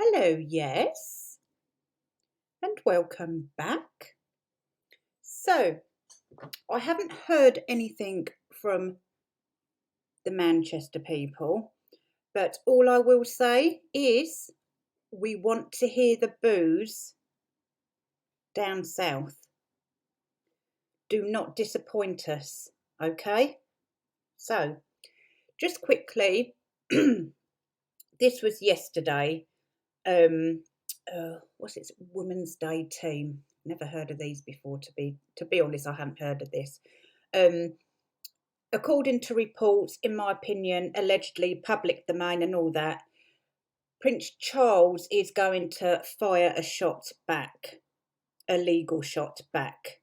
Hello, yes, and welcome back. So, I haven't heard anything from the Manchester people, but all I will say is we want to hear the boos down south. Do not disappoint us, okay? So, just quickly, this was yesterday. What's it? Women's Day team. Never heard of these before. To be honest, I haven't heard of this. Um, According to reports, in my opinion, allegedly public domain and all that, Prince Charles is going to fire a shot back, a legal shot back.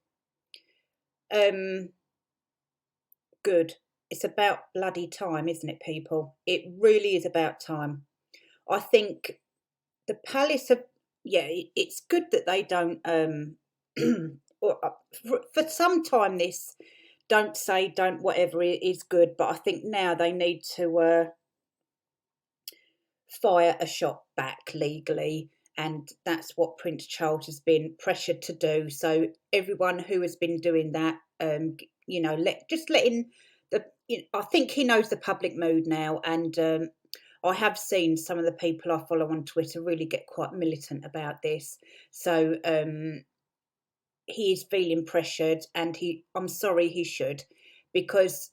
Good. It's about bloody time, isn't it, people? It really is about time. I think the palace of it's good that they don't or for some time this don't whatever is good, but I think now they need to fire a shot back legally, and that's what Prince Charles has been pressured to do. So everyone who has been doing that, letting I think he knows the public mood now, and I have seen some of the people I follow on Twitter really get quite militant about this. So he is feeling pressured, and I'm sorry he should, because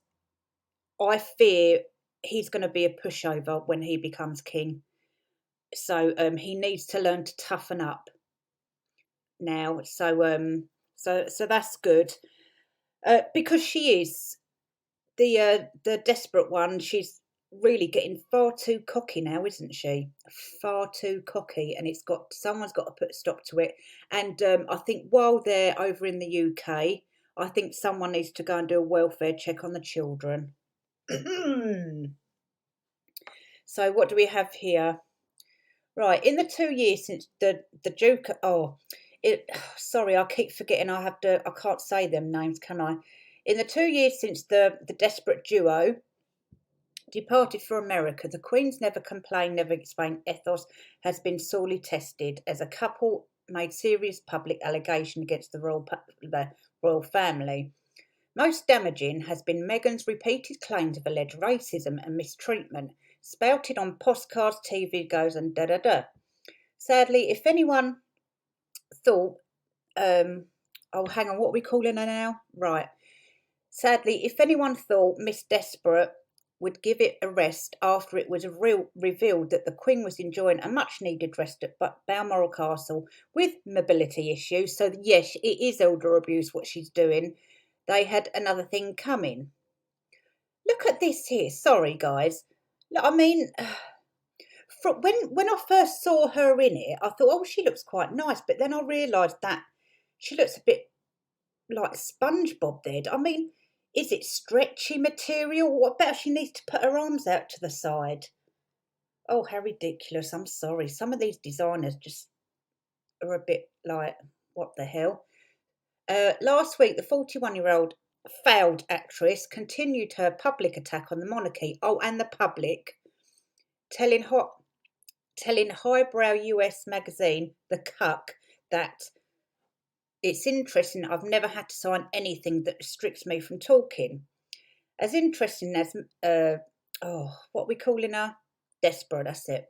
I fear he's going to be a pushover when he becomes king. So he needs to learn to toughen up now. So that's good, because she is the desperate one. She's really getting far too cocky now, isn't she? Far too cocky, and someone's got to put a stop to it. And I think while they're over in the UK, I think someone needs to go and do a welfare check on the children. So what do we have here? Right, in the 2 years since the Duke, sorry, I keep forgetting. I can't say them names, can I? In the 2 years since the desperate duo departed for America, the Queen's never complained, never explained ethos has been sorely tested as a couple made serious public allegation against the royal family. Most damaging has been Meghan's repeated claims of alleged racism and mistreatment, spouted on postcards, TV goes, and da da da. Sadly, if anyone thought, hang on, what are we calling her now? Right. Sadly, if anyone thought Miss Desperate would give it a rest after it was revealed that the Queen was enjoying a much needed rest at Balmoral Castle with mobility issues, so yes, it is elder abuse what she's doing, they had another thing coming. Look at this here. Sorry, guys. Look, I mean, when I first saw her in it, I thought, oh, she looks quite nice. But then I realised that she looks a bit like SpongeBob did. I mean, is it stretchy material? What better? She needs to put her arms out to the side. Oh, how ridiculous. I'm sorry. Some of these designers just are a bit like, what the hell? Last week, the 41-year-old failed actress continued her public attack on the monarchy. Oh, and the public, telling highbrow US magazine The Cuck that it's interesting I've never had to sign anything that restricts me from talking. As interesting as what we calling her? Desperate, that's it.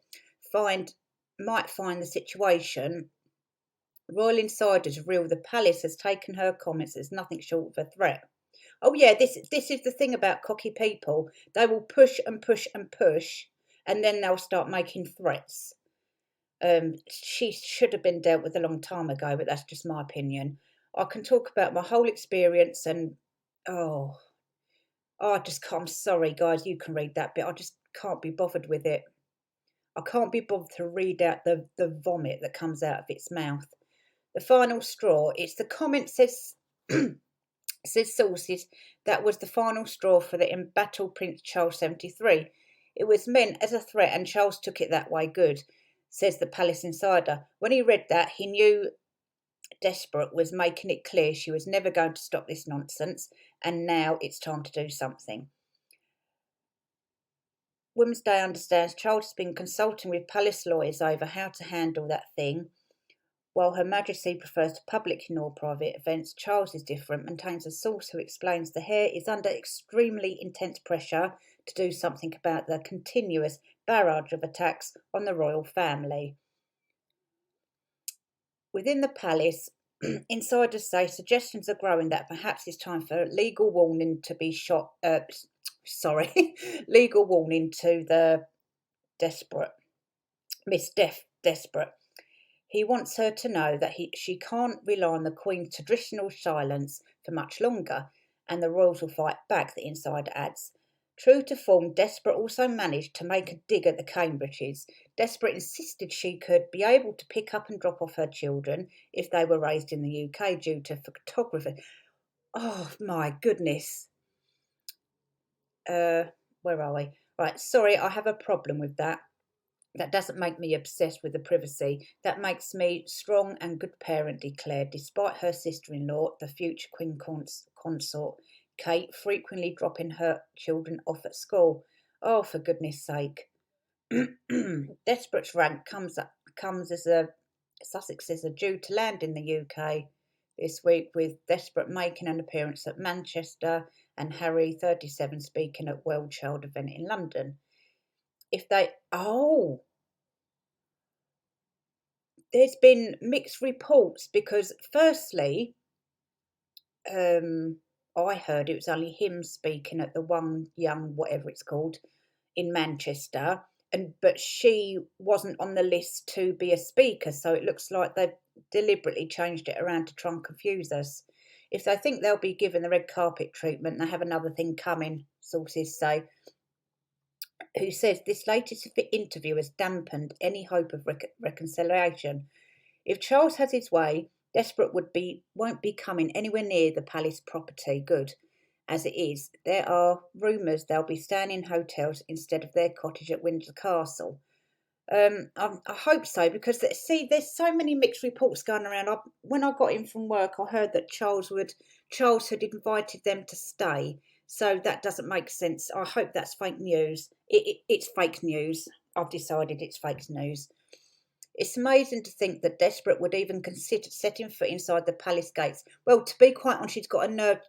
Might find the situation. Royal insiders reveal the palace has taken her comments as nothing short of a threat. Oh yeah, this is the thing about cocky people. They will push and push and push, and then they'll start making threats. She should have been dealt with a long time ago, but that's just my opinion. I can talk about my whole experience, and I just can't. I'm sorry, guys. You can read that bit. I just can't be bothered with it. I can't be bothered to read out the vomit that comes out of its mouth. The final straw. It's the comment says. Says sources, that was the final straw for the embattled Prince Charles 73. It was meant as a threat and Charles took it that way. Good, says the Palace Insider. When he read that, he knew Desperate was making it clear she was never going to stop this nonsense, and now it's time to do something. Women's Day understands Charles has been consulting with palace lawyers over how to handle that thing. While Her Majesty prefers to public nor private events, Charles is different, maintains a source who explains the heir is under extremely intense pressure to do something about the continuous barrage of attacks on the royal family. Within the palace, insiders say suggestions are growing that perhaps it's time for legal warning to be shot. Legal warning to the desperate Miss Desperate. He wants her to know that she can't rely on the Queen's traditional silence for much longer, and the royals will fight back, the insider adds. True to form, Desperate also managed to make a dig at the Cambridges. Desperate insisted she could be able to pick up and drop off her children if they were raised in the UK due to photography. Oh my goodness. Where are we? Right, sorry, I have a problem with that. That doesn't make me obsessed with the privacy. That makes me strong and good parent, declared, despite her sister-in-law, the future Queen consort, Kate, frequently dropping her children off at school. Oh, for goodness sake. Desperate's rank comes as Sussex are due to land in the UK this week, with Desperate making an appearance at Manchester and Harry, 37, speaking at World Child event in London. There's been mixed reports because firstly, I heard it was only him speaking at the One Young, whatever it's called, in Manchester, but she wasn't on the list to be a speaker, so it looks like they've deliberately changed it around to try and confuse us. If they think they'll be given the red carpet treatment, they have another thing coming, sources say, who says this latest interview has dampened any hope of reconciliation. If Charles has his way, Desperate won't be coming anywhere near the palace property. Good. As it is, there are rumours they'll be staying in hotels instead of their cottage at Windsor Castle. I hope so, because see, there's so many mixed reports going around. When I got in from work, I heard that Charles had invited them to stay, so that doesn't make sense. I hope that's fake news. It's fake news. I've decided it's fake news. It's amazing to think that Desperate would even consider setting foot inside the palace gates. Well, to be quite honest, she's got a nerve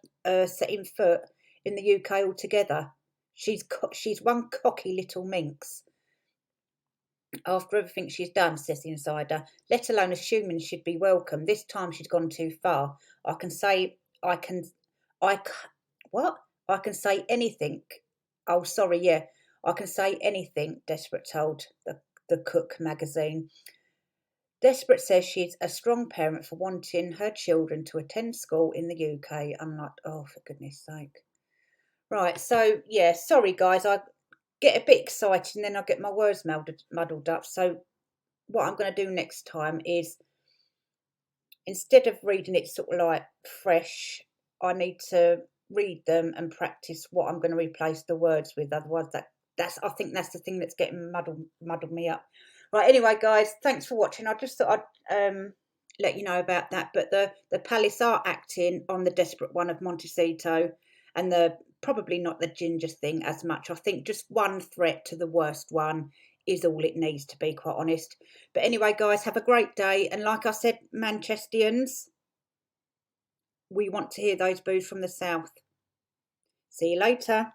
setting foot in the UK altogether. She's one cocky little minx. After everything she's done, says the insider, let alone assuming she'd be welcome. This time she's gone too far. I can say anything. Oh, sorry, yeah. I can say anything, Desperate told the Cook magazine. Desperate says she's a strong parent for wanting her children to attend school in the UK, unlike, oh, for goodness sake. Right, so, yeah, sorry, guys, I get a bit excited and then I get my words muddled up. So what I'm going to do next time is, instead of reading it sort of like fresh, I need to read them and practice what I'm going to replace the words with. Otherwise, that's I think that's the thing that's getting muddled me up. Right, anyway, guys, thanks for watching. I just thought I'd let you know about that. But the palace are acting on the desperate one of Montecito, and the probably not the ginger thing as much. I think just one threat to the worst one is all it needs, to be quite honest. But anyway, guys, have a great day. And like I said, Manchesterians, we want to hear those boos from the south. See you later.